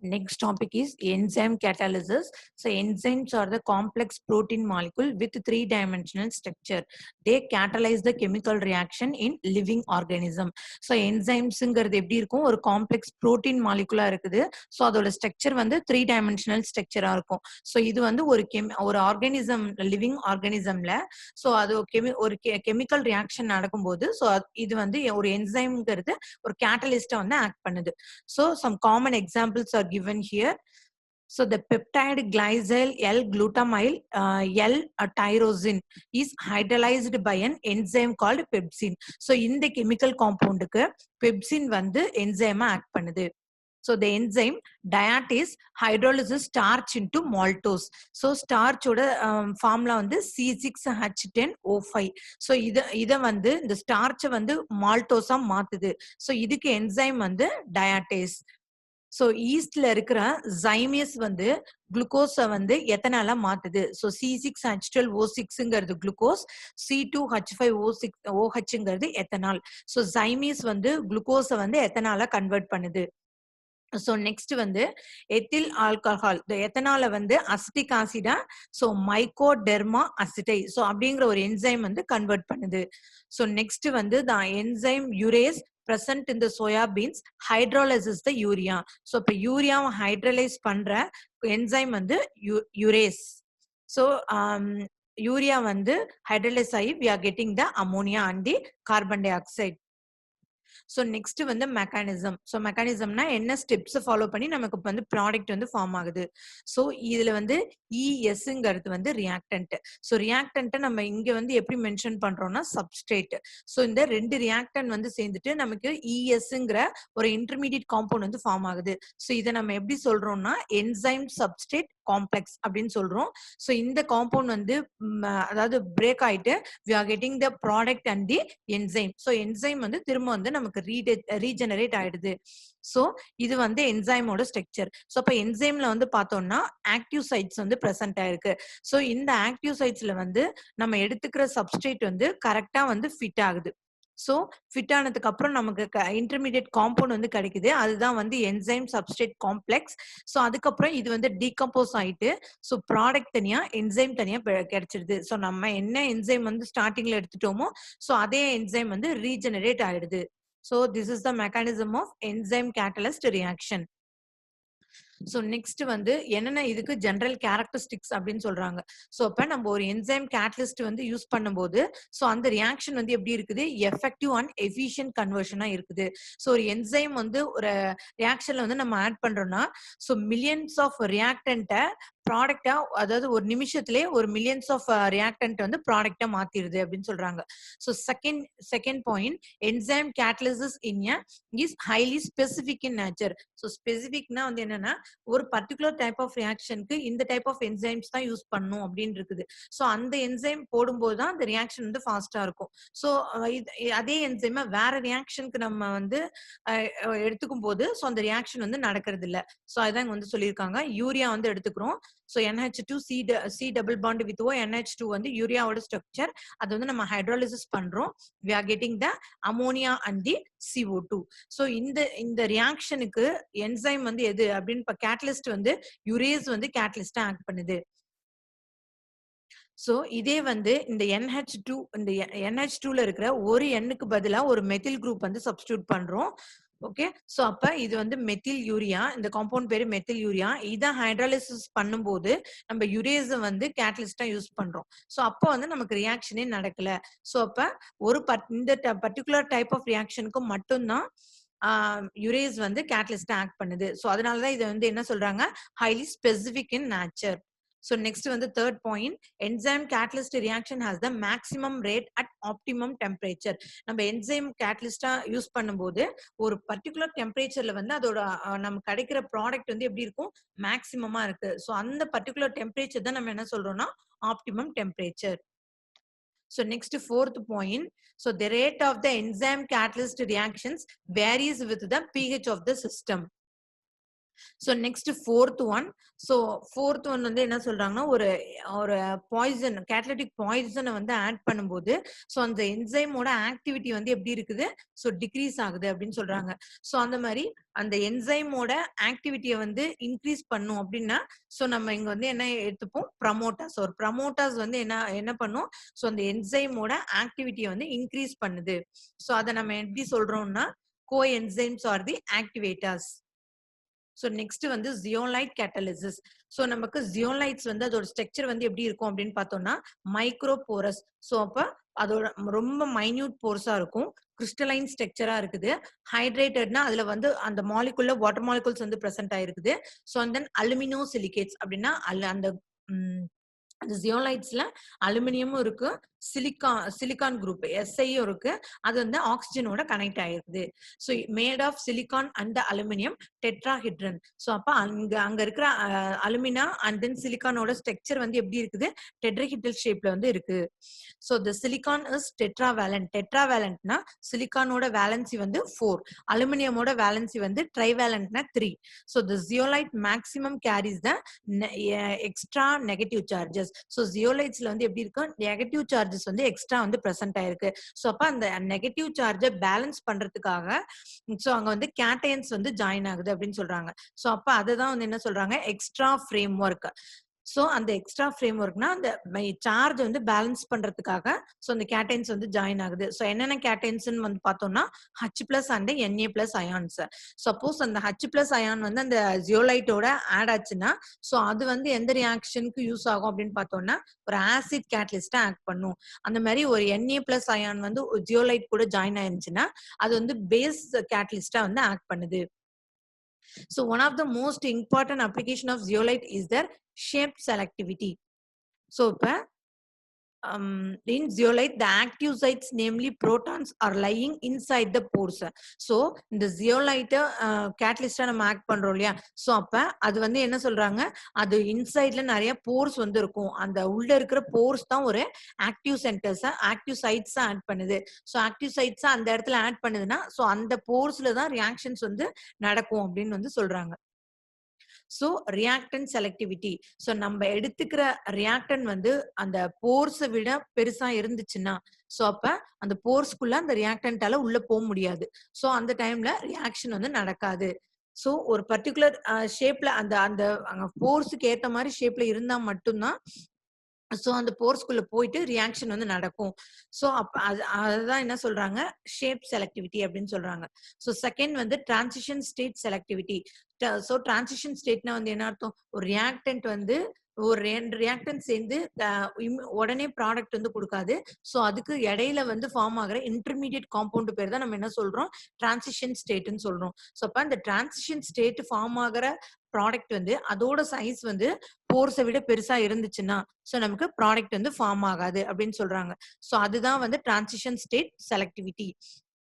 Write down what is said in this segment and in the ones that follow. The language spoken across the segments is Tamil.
Next topic is enzyme catalysis. So enzymes are the complex protein molecule with three-dimensional structure. They catalyze the chemical reaction in living organism. So enzymes-ங்கிறது எப்படி இருக்கும்? ஒரு complex protein molecule இருக்குது. So அதோட structure வந்து three-dimensional structure-ஆ இருக்கும். So இது வந்து ஒரு organism, living organismல so அது ஒரு chemical reaction நடக்கும்போது so இது வந்து ஒரு enzyme-ங்கிறது ஒரு catalyst-ஆ வந்து act பண்ணுது. So some common examples are given here. So the peptide glycyl L-glutamyl L-tyrosine is hydrolyzed by an enzyme called pepsin. So in the chemical compound க்கு pepsin வந்து enzyme act பண்ணுது. So the enzyme diates hydrolysis starch into maltose. So starch ஓட formula வந்து C6H10O5. So இத வந்து இந்த starch வந்து maltose ஆ மாத்துது. So இதுக்கு enzyme வந்து diatase. So ஈஸ்ட்ல இருக்கிற zymes வந்து குளுக்கோஸை வந்து எத்தனாலா மாத்துது. So C6H12O6ங்கிறது குளுக்கோஸ், C2H5OHங்கிறது எத்தனால். So zymes வந்து குளுக்கோஸை வந்து எத்தனாலா கன்வெர்ட் பண்ணுது. So next வந்து எத்தில் ஆல்கஹால் இந்த எத்தனால வந்து அசிட்டிக் ஆசிடா so mycoderma aceti so அப்படிங்கிற ஒரு என்சைம் வந்து கன்வெர்ட் பண்ணுது. So next வந்து the enzyme urease present in the soya beans hydrolyzes the urea. So இப்ப யூரியாவை ஹைட்ரலைஸ் பண்ற என்சைம் வந்து urease. So யூரியா வந்து ஹைட்ரலைஸ் ஆகி we are getting the ammonia and the carbon dioxide. So next வந்து மெக்கானிசம். ஸோ மெக்கானிசம்னா என்ன ஸ்டெப்ஸ் ஃபாலோ பண்ணி நமக்கு வந்து ப்ராடக்ட் வந்து ஃபார்ம் ஆகுது. ஸோ இதுல வந்து இஎஸ்ங்கிறது வந்து ரியாக்டன்ட். ஸோ ரியாக்டன்ட்டை நம்ம இங்க வந்து எப்படி மென்ஷன் பண்றோம்னா சப்ஸ்ட்ரேட். ஸோ இந்த ரெண்டு ரியாக்டன் வந்து சேர்ந்துட்டு நமக்கு இஎஸ்ங்கிற ஒரு இன்டர்மீடியட் காம்பவுண்ட் வந்து ஃபார்ம் ஆகுது. ஸோ இதை நம்ம எப்படி சொல்றோம்னா என்சைம் சப்ஸ்ட்ரேட் காம்ப்ளெக்ஸ் அப்படின்னு சொல்றோம். ஸோ இந்த காம்பவுண்ட் வந்து அதாவது பிரேக் ஆயிட்டு we are getting the product and the enzyme. So enzyme வந்து திரும்ப வந்து நமக்கு ரீஜெனரேட் ஆயிடுது. சோ இது வந்து என்சைமோட ஸ்ட்ரக்சர். சோ அப்ப என்சைம்ல வந்து பார்த்தோம்னா ஆக்டிவ் சைட்ஸ் வந்து பிரசன்ட் ஆயிருக்கு. சோ இந்த ஆக்டிவ் சைட்ஸ்ல வந்து நம்ம எடுத்துக்கிற சப்ஸ்ட்ரேட் வந்து கரெக்டா வந்து ஃபிட் ஆகுது. சோ ஃபிட் ஆனதுக்கு அப்புறம் நமக்கு இன்டர்மீடியட் காம்பவுண்ட் வந்து கிடைக்குது. அதுதான் வந்து என்சைம் சப்ஸ்ட்ரேட் காம்ப்ளெக்ஸ். சோ அதுக்கப்புறம் இது வந்து டீகம்போஸ் ஆயிட்டு சோ ப்ராடக்ட் தனியா என்சைம் தனியா கிடைச்சிடுது. சோ நம்ம என்ன என்சைம் வந்து ஸ்டார்டிங்ல எடுத்துட்டோமோ சோ அதே என்சைம் வந்து ரீஜெனரேட் ஆயிடுது. So this is the mechanism of enzyme catalyst reaction. So next வந்து என்னென்ன இதுக்கு ஜெனரல் கேரக்டரிஸ்டிக்ஸ் அப்படின்னு சொல்றாங்க. சோ அப்ப நம்ம ஒரு என்சைம் கேட்டலிஸ்ட் வந்து யூஸ் பண்ணும்போது சோ அந்த ரியாக்ஷன் வந்து எப்படி இருக்குது எஃபெக்டிவ் அண்ட் எஃபிஷியன்ட் கன்வர்ஷனா இருக்குது. சோ ஒரு என்சைம் வந்து ஒரு ரியாக்ஷன்ல வந்து நம்ம ஆட் பண்றோம்னா சோ மில்லியன்ஸ் ஆஃப் ரியாக்டன்ட்டை ப்ராடக்டா அதாவது ஒரு நிமிஷத்திலே ஒரு மில்லியன்ஸ் ஆஃப் ரியாக்டன்ட் வந்து ப்ராடக்டா மாத்திருது அப்படின்னு சொல்றாங்க. So second point enzyme catalysis is highly specific in nature. So ஸ்பெசிபிக்னா வந்து என்னன்னா ஒரு பர்டிகுலர் டைப் ஆஃப் ரியாக்ஷனுக்கு இந்த டைப் ஆஃப் என்சைம்ஸ் தான் யூஸ் பண்ணும் அப்படின்னு இருக்குது. சோ அந்த என்சைம் போடும்போது தான் அந்த ரியாக்ஷன் வந்து ஃபாஸ்டா இருக்கும். சோ அதே என்சைமை வேற ரியாக்ஷனுக்கு நம்ம வந்து எடுத்துக்கும் போது சோ அந்த ரியாக்ஷன் வந்து நடக்கிறது இல்ல. சோ அதான் வந்து சொல்லியிருக்காங்க யூரியா வந்து எடுத்துக்கிறோம். So NH2 C double bond with O NH2 வந்து யூரியாவோட ஸ்ட்ரக்சர். அது வந்து நம்ம ஹைட்ரோலிசிஸ் பண்றோம். we are getting the ammonia and the CO2. So இந்த ரியாக்ஷனுக்கு என்சைம் வந்து எது அப்படின்னு கேட்டலிஸ்ட் வந்து யூரேஸ் வந்து கேட்டலிஸ்டா ஆக்ட் பண்ணுது. சோ இதே வந்து இந்த NH2ல இருக்கிற ஒரு எண்ணுக்கு பதிலா ஒரு மெத்தில் குரூப் வந்து சப்ஸ்டிடியூட் பண்றோம். ஓகே சோ அப்ப இது வந்து மெத்தில் யூரியா. இந்த காம்பவுண்ட் பேரு மெத்தில் யூரியா. இத ஹைட்ரோலிசிஸ் பண்ணும்போது நம்ம யூரேஸ் வந்து கேட்டலிஸ்டா யூஸ் பண்றோம். சோ அப்போ வந்து நமக்கு ரியாக்ஷனே நடக்கல. சோ அப்ப இந்த பர்டிகுலர் டைப் ஆஃப் ரியாக்ஷனுக்கு மட்டும்தான் யூரேஸ் வந்து கேட்டலிஸ்டா ஆக்ட் பண்ணுது. சோ அதனாலதான் இதை வந்து என்ன சொல்றாங்க highly specific in nature. So next one, the third point, enzyme catalyst reaction has the maximum rate at optimum temperature. நம்ம enzyme catalyst யூஸ் பண்ணும்போது ஒரு பர்டிகுலர் டெம்பரேச்சர்ல வந்து அதோட நமக்கு கிடைக்கிற ப்ராடக்ட் வந்து எப்படி இருக்கும் மேக்சிமமா இருக்கு. சோ அந்த பர்டிகுலர் டெம்பரேச்சர் தான் நம்ம என்ன சொல்றோம்னா optimum temperature. So next fourth point, so the rate of the enzyme catalyst reactions varies with the pH of the system. So next fourth one. So fourth one வந்து என்ன சொல்றாங்கன்னா, ஒரு ஒரு பாய்சன் கேட்டலிட்டிக் பாய்சனை வந்து ஆட் பண்ணும்போது, ஸோ அந்த என்சைமோட ஆக்டிவிட்டி வந்து எப்படி இருக்குது? ஸோ டிக்ரீஸ் ஆகுது அப்படின்னு சொல்றாங்க. ஸோ அந்த மாதிரி அந்த என்சைமோட ஆக்டிவிட்டியை வந்து இன்க்ரீஸ் பண்ணும் அப்படின்னா, ஸோ நம்ம இங்க வந்து என்ன எடுத்துப்போம்? ப்ரமோட்டர்ஸ். ஒரு ப்ரமோட்டர்ஸ் வந்து என்ன என்ன பண்ணும்? ஸோ அந்த என்சைமோட ஆக்டிவிட்டியை வந்து இன்க்ரீஸ் பண்ணுது. ஸோ அதை நம்ம எப்படி சொல்றோம்னா, கோ என்சைம்ஸ் ஆர் தி ஆக்டிவேட்டர்ஸ். ஸோ நெக்ஸ்ட் வந்து ஜியோலைட் கேட்டலிசிஸ். ஸோ நமக்கு ஜியோலைட்ஸ் வந்து அதோட ஸ்ட்ரக்சர் வந்து எப்படி இருக்கும் அப்படின்னு பார்த்தோம்னா, மைக்ரோ போரஸ். ஸோ அப்ப அதோட ரொம்ப மைன்யூட் போர்ஸா இருக்கும். கிறிஸ்டலைன் ஸ்ட்ரக்சரா இருக்குது. ஹைட்ரேட்டட்னா அதுல வந்து அந்த மாலிகுல்ல வாட்டர் மாலிகுல்ஸ் வந்து பிரசன்ட் ஆயிருக்குது. So and then alumino silicates அப்படின்னா அந்த அந்த ஜியோலைட்ஸ்ல அலுமினியமும் இருக்கு, சிலிகான் குரூப் எஸ்ஐயும் இருக்கு. அது வந்து ஆக்சிஜனோட கனெக்ட் ஆயிருக்குது. So made of silicon and aluminium tetrahedron. So அப்ப அங்க இருக்கிற அலுமினா அண்ட் தென் சிலிகானோட ஸ்ட்ரக்சர் வந்து எப்படி இருக்குது? டெட்ராஹெட்ரல் ஷேப்ல வந்து இருக்கு. So the silicon is tetravalent. டெட்ராவேலன்ட்னா சிலிகானோட வேலன்சி வந்து 4, அலுமினியமோட வேலன்சி வந்து ட்ரைவேலன்ட்னா 3. So the zeolite maximum carries the extra negative charges. So ஜியோலைட்ஸ்ல வந்து எப்படி இருக்கு? நெகட்டிவ் சார்ஜஸ் வந்து எக்ஸ்ட்ரா வந்து பிரசன்ட் ஆயிருக்கு. ஸோ அப்ப அந்த நெகட்டிவ் சார்ஜை பேலன்ஸ் பண்றதுக்காக ஸோ அங்க வந்து கேட்டையன்ஸ் வந்து ஜாயின் ஆகுது அப்படின்னு சொல்றாங்க. ஸோ அப்ப அதுதான் வந்து என்ன சொல்றாங்க? Extra frame work. ஸோ அந்த எக்ஸ்ட்ரா ஃப்ரேம் ஒர்க்னா அந்த சார்ஜ் வந்து பேலன்ஸ் பண்றதுக்காக ஸோ அந்த கேட்டைன்ஸ் வந்து ஜாயின் ஆகுது. ஸோ என்னென்ன கேட்டைன்ஸ்னு வந்து பார்த்தோம்னா, H+ and Na+ ions. Suppose அந்த H+ அயான் வந்து அந்த ஜியோலைட்டோட ஆட் ஆச்சுன்னா, ஸோ அது வந்து எந்த ரியாக்ஷனுக்கு யூஸ் ஆகும் அப்படின்னு பார்த்தோம்னா, ஒரு ஆசிட் கேட்டலிஸ்டா ஆக்ட் பண்ணும். அந்த மாதிரி ஒரு Na+ அயான் வந்து ஜியோலைட் கூட ஜாயின் ஆயிருந்துச்சுன்னா, அது வந்து பேஸ் கேட்டலிஸ்டா வந்து ஆக்ட் பண்ணுது. So one of the most important application of zeolite is their shape selectivity. So in zeolite, the active sites, namely protons, are lying inside the pores. So இந்த zeolite catalyst நம்ம ஆக்ட் பண்றோம் இல்லையா? சோ அப்ப அது வந்து என்ன சொல்றாங்க? அது இன்சைட்ல நிறைய போர்ஸ் வந்து இருக்கும். அந்த உள்ள இருக்கிற போர்ஸ் தான் ஒரு active centres, active sites add பண்ணுது. சோ ஆக்டிவ் சைட்ஸ் அந்த இடத்துல ஆட் பண்ணுதுன்னா, சோ அந்த போர்ஸ்ல தான் ரியாக்ஷன்ஸ் வந்து நடக்கும் அப்படின்னு வந்து சொல்றாங்க. So ரியாக்டன் selectivity. ஸோ நம்ம எடுத்துக்கிற ரியாக்டன் வந்து அந்த போர்ஸை விட பெருசா இருந்துச்சுன்னா, ஸோ அப்ப அந்த போர்ஸ்க்குள்ள அந்த ரியாக்டன்ட்டால உள்ள போக முடியாது. ஸோ அந்த டைம்ல ரியாக்ஷன் வந்து நடக்காது. ஸோ ஒரு பர்டிகுலர் ஷேப்ல அந்த அந்த போர்ஸுக்கு ஏத்த மாதிரி ஷேப்ல இருந்தா மட்டும்தான் சோ அந்த போர்ஸ்குள்ள போயிட்டு ரியாக்ஷன் வந்து நடக்கும். சோ அப்ப அதுதான் என்ன சொல்றாங்க? ஷேப் செலக்டிவிட்டி அப்படின்னு சொல்றாங்க. சோ செகண்ட் வந்து transition state selectivity. So transition ஸ்டேட்னா வந்து என்ன அர்த்தம்? ஒரு ரியாக்டன்ட் வந்து ஒரு 2 ரியாக்டன்ட் சேர்ந்து உடனே ப்ராடக்ட் வந்து கொடுக்காது. சோ அதுக்கு இடையில வந்து ஃபார்ம் ஆகுற இன்டர்மீடியட் காம்பவுண்ட் பேர் தான் நம்ம என்ன சொல்றோம்? டிரான்சிஷன் ஸ்டேட்னு சொல்றோம். சோ அப்ப அந்த டிரான்சிஷன் ஸ்டேட் ஃபார்ம் ஆகுற ப்ராடக்ட் வந்து அதோட சைஸ் வந்து போர்ஸை விட பெருசா இருந்துச்சுன்னா, சோ நமக்கு ப்ராடக்ட் வந்து ஃபார்ம் ஆகாது அப்படின்னு சொல்றாங்க. சோ அதுதான் வந்து டிரான்சிஷன் ஸ்டேட் செலக்டிவிட்டி.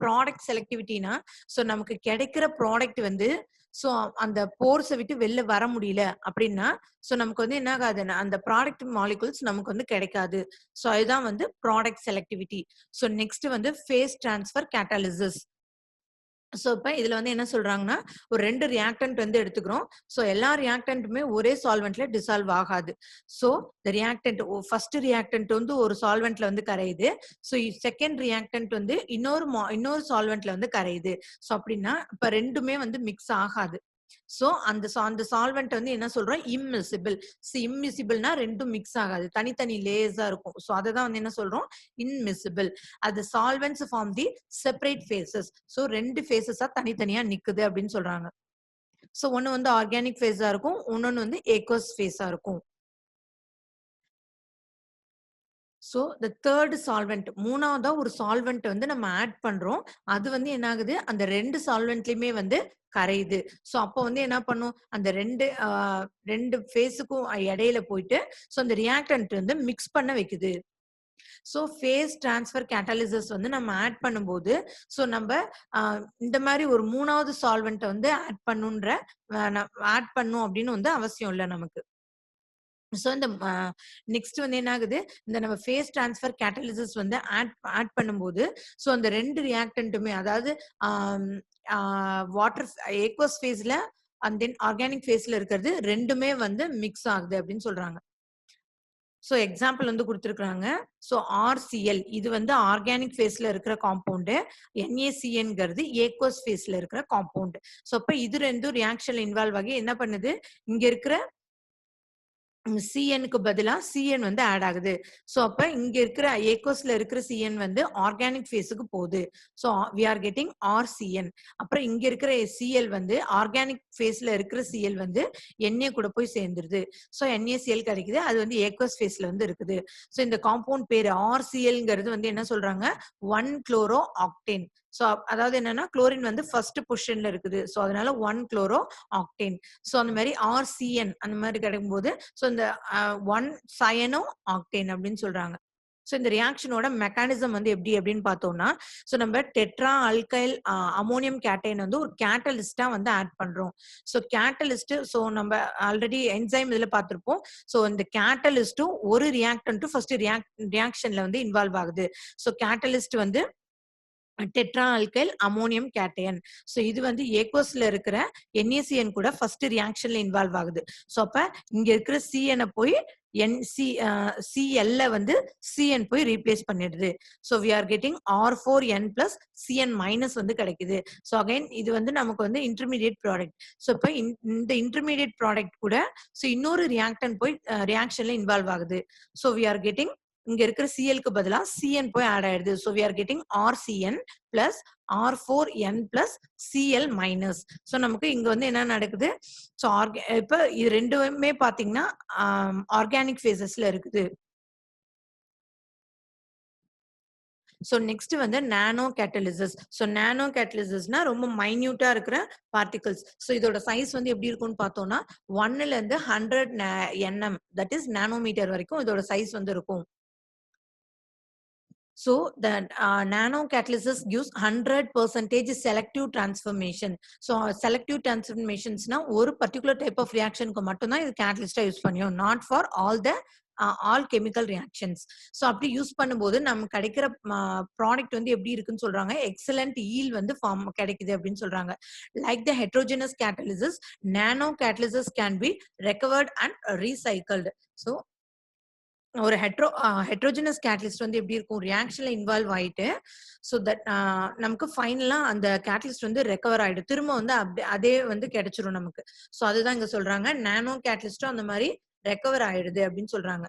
ப்ராடக்ட் செலக்டிவிட்டினா, சோ நமக்கு கிடைக்கிற ப்ராடக்ட் வந்து சோ அந்த போர்ஸை விட்டு வெளில வர முடியல அப்படின்னா, சோ நமக்கு வந்து என்ன ஆகாதுன்னா அந்த ப்ராடக்ட் மாலிகுல்ஸ் நமக்கு வந்து கிடைக்காது. சோ அதுதான் வந்து ப்ராடக்ட் செலக்டிவிட்டி. சோ நெக்ஸ்ட் வந்து ஃபேஸ் டிரான்ஸ்ஃபர் கேட்டலிசிஸ். சோ இப்ப இதுல வந்து என்ன சொல்றாங்கன்னா, ஒரு 2 ரியாக்டன்ட் வந்து எடுத்துக்கிறோம். சோ எல்லா ரியாக்டன்ட்டுமே ஒரே சால்வென்ட்ல டிசால்வ் ஆகாது. சோ இந்த ரியாக்டன்ட் ஃபர்ஸ்ட் ரியாக்டன்ட் வந்து ஒரு சால்வென்ட்ல வந்து கரையுது. சோ செகண்ட் ரியாக்டன்ட் வந்து இன்னொரு சால்வென்ட்ல வந்து கரையுது. சோ அப்படின்னா இப்ப 2மே வந்து மிக்ஸ் ஆகாது. சோ அந்த சால்வெண்ட் வந்து என்ன சொல்றோம்? இம்மிசிபிள். இம்மிசிபிள்னா 2ம் மிக்ஸ் ஆகாது. தனித்தனி லேயர்ஸா இருக்கும். சோ அததான் வந்து என்ன சொல்றோம்? இன்மிசிபிள். அது solvents form the separate phases. So 2 ஃபேஸஸா தனித்தனியா நிக்குது அப்படின்னு சொல்றாங்க. சோ ஒண்ணு வந்து ஆர்கானிக் ஃபேஸா இருக்கும். இன்னொன்னு வந்து ஏக்வஸ் ஃபேஸா இருக்கும். சோ தி தேர்ட் சால்வெண்ட், மூணாவதா ஒரு சால்வெண்ட் வந்து நம்ம ஆட் பண்றோம். அது வந்து என்ன ஆகுது? அந்த 2 சால்வெண்ட்லயுமே வந்து கரையுது. சோ அப்ப வந்து என்ன பண்ணும்? அந்த 2 ஃபேஸுக்கும் இடையில போயிட்டு சோ அந்த ரியாக்டன்ட் வந்து மிக்ஸ் பண்ண வைக்குது. சோ ஃபேஸ் டிரான்ஸ்ஃபர் கேட்டலிசிஸ் வந்து நம்ம ஆட் பண்ணும்போது, சோ நம்ப இந்த மாரி ஒரு 3வது சால்வெண்ட்ட வந்து ஆட் பண்ணும் அப்படின்னு வந்து அவசியம் இல்ல நமக்கு. சோ இந்த நெக்ஸ்ட் வந்து என்ன ஆகுது? இந்த நம்ம ஃபேஸ் டிரான்ஸ்ஃபர் கேட்டலிசிஸ் வந்து ஆட் பண்ணும்போது, சோ அந்த 2 ரியாக்டன்ட்டுமே அதாவது ஆம் ஆ வாட்டர் ஏக்வஸ் ஃபேஸ்ல அண்ட் தென் ஆர்கானிக் ஃபேஸ்ல இருக்கிறது ரெண்டுமே வந்து மிக்ஸ் ஆகுது அப்படின்னு சொல்றாங்க. ஸோ எக்ஸாம்பிள் வந்து குடுத்துருக்காங்க. ஸோ RCl இது வந்து ஆர்கானிக் ஃபேஸ்ல இருக்கிற காம்பவுண்ட். NaCnங்கிறது ஏக்வஸ் ஃபேஸ்ல இருக்கிற காம்பவுண்ட். ஸோ அப்ப இது ரெண்டும் ரியாக்ஷன்ல இன்வால்வ் ஆகி என்ன பண்ணுது? இங்க இருக்கிற CNக்கு பதிலா CN வந்து ஆட் ஆகுது. சோ அப்ப இங்க இருக்கிற ஏக்வஸ்ல இருக்கிற CN வந்து ஆர்கானிக் ஃபேஸ்க்கு போகுது. So we are getting RCN. அப்புறம் இங்க இருக்கிற Cl வந்து ஆர்கானிக் ஃபேஸ்ல இருக்கிற Cl வந்து Na கூட போய் சேர்ந்துருது. சோ NaCl கிடைக்குது. அது வந்து ஏக்வஸ் ஃபேஸ்ல வந்து இருக்குது. சோ இந்த காம்பவுண்ட் பேரு RClங்கிறது வந்து என்ன சொல்றாங்க? 1 குளோரோ ஆக்டேன். சோ அதாவது என்னன்னா குளோரின் வந்து ஃபர்ஸ்ட் பொசிஷன்ல இருக்குது. சோ அதனால 1 குளோரோ ஆக்டேன். சோ அந்த மாதிரி RCN அந்த மாதிரி கிடைக்கும்போது சோ இந்த 1 சயனோ ஆக்டேன் அப்படின்னு சொல்றாங்க. சோ இந்த ரியாக்ஷனோட மெக்கானிசம் வந்து எப்படி அப்படின்னு பார்த்தோம்னா, சோ நம்ம டெட்ரா அல்கைல் அமோனியம் கேட்டைன் வந்து ஒரு கேட்டலிஸ்டா வந்து ஆட் பண்றோம். சோ கேட்டலிஸ்ட் சோ நம்ம ஆல்ரெடி என்சைம் இதுல பார்த்திருப்போம். சோ இந்த கேட்டலிஸ்டும் ஒரு ரியாக்டன்ட்டும் ஃபர்ஸ்ட் ரியாக்ஷன்ல வந்து இன்வால்வ் ஆகுது. சோ கேட்டலிஸ்ட் வந்து டெட்ரா அல்கைல் அமோனியம் கேட்டையன். சோ இது வந்து ஏக்வஸ்ல இருக்கிற NaCN கூட ஃபர்ஸ்ட் ரியாக்ஷன்ல இன்வால்வ் ஆகுது. சோ அப்ப இங்க இருக்கிற CN போய் Cl வந்து CN போய் ரீப்ளேஸ் பண்ணிடுது. So we are getting R4N plus CN minus வந்து கிடைக்குது. சோ அகைன் இது வந்து நமக்கு வந்து இன்டர்மீடியேட் ப்ராடக்ட். சோ இப்ப இந்த இன்டர்மீடியேட் ப்ராடக்ட் கூட சோ இன்னொரு ரியாக்டன் போய் ரியாக்ஷன்ல இன்வால்வ் ஆகுது. சோ we are getting இங்க இருக்கிற Clக்கு பதிலா CN போய் ஆட் ஆயிடுது. So we are getting RCN plus R4N plus Cl minus. So நமக்கு இங்க வந்து என்ன நடக்குது? So இப்ப இது ரெண்டுமே பாத்தீங்கன்னா ஆர்கானிக் ஃபேசஸ்ல இருக்குது. சோ நெக்ஸ்ட் வந்து நானோ கேட்டலிசிஸ். சோ நானோ கேட்டலிசிஸ்னா ரொம்ப மைன்யூட்டா இருக்கிற பார்ட்டிகல்ஸ். சோ இதோட சைஸ் வந்து எப்படி இருக்கும்னு பார்த்தோம்னா 1ல இருந்து 100 nm தட் இஸ் நானோமீட்டர் வரைக்கும் இதோட சைஸ் வந்து இருக்கும். So the nanocatalysis gives 100% selective transformation. So selective transformationsனா ஒரு particular type of reactionக்கு மட்டும் தான் இது catalyst யூஸ் பண்ணியும். Not for all chemical reactions. So அப்படி யூஸ் பண்ணும்போது நமக்கு கிடைக்கிற ப்ராடக்ட் வந்து எப்படி இருக்குன்னு சொல்றாங்க? எக்ஸலண்ட் yield வந்து ஃபார்ம் கிடைக்குது அப்படின்னு சொல்றாங்க. Like the heterogeneous catalysis, nanocatalysis can be recovered and recycled. So ஒரு ஹெட்ரோஜெனஸ் கேட்டலிஸ்ட் வந்து எப்படி இருக்கும்? ரியாக்ஷன்ல இன்வால்வ் ஆயிட்டு சோ தட் நமக்கு ஃபைனலா அந்த கேட்டலிஸ்ட் வந்து ரெக்கவர் ஆயிடும். திரும்ப வந்து அதே வந்து கிடைச்சிரும் நமக்கு. சோ அதுதான் இங்க சொல்றாங்க. நானோ கேட்டலிஸ்டும் அந்த மாதிரி ரெக்கவர் ஆயிடுது அப்படின்னு சொல்றாங்க.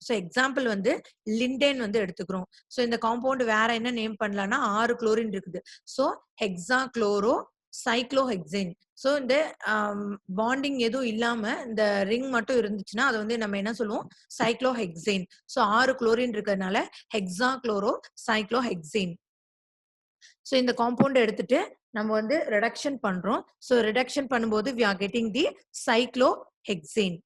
சோ எக்ஸாம்பிள் வந்து லிண்டேன் வந்து எடுத்துக்கிறோம். சோ இந்த காம்பவுண்ட் வேற என்ன நேம் பண்ணலாம்னா 6 குளோரின் இருக்குது. So hexa chloro cyclohexane. So இந்த பாண்டிங் எதுவும் இல்லாம இந்த ரிங் மட்டும் இருந்துச்சுன்னா அது வந்து நம்ம என்ன சொல்லுவோம்? சைக்ளோஹெக்சேன். சோ 6 குளோரின் இருக்கிறதுனால ஹெக்ஸா குளோரோ சைக்ளோஹெக்சேன். சோ இந்த காம்பவுண்ட் எடுத்துட்டு நம்ம வந்து ரிடக்ஷன் பண்றோம். சோ ரிடக்ஷன் பண்ணும்போது we are getting the cyclohexane.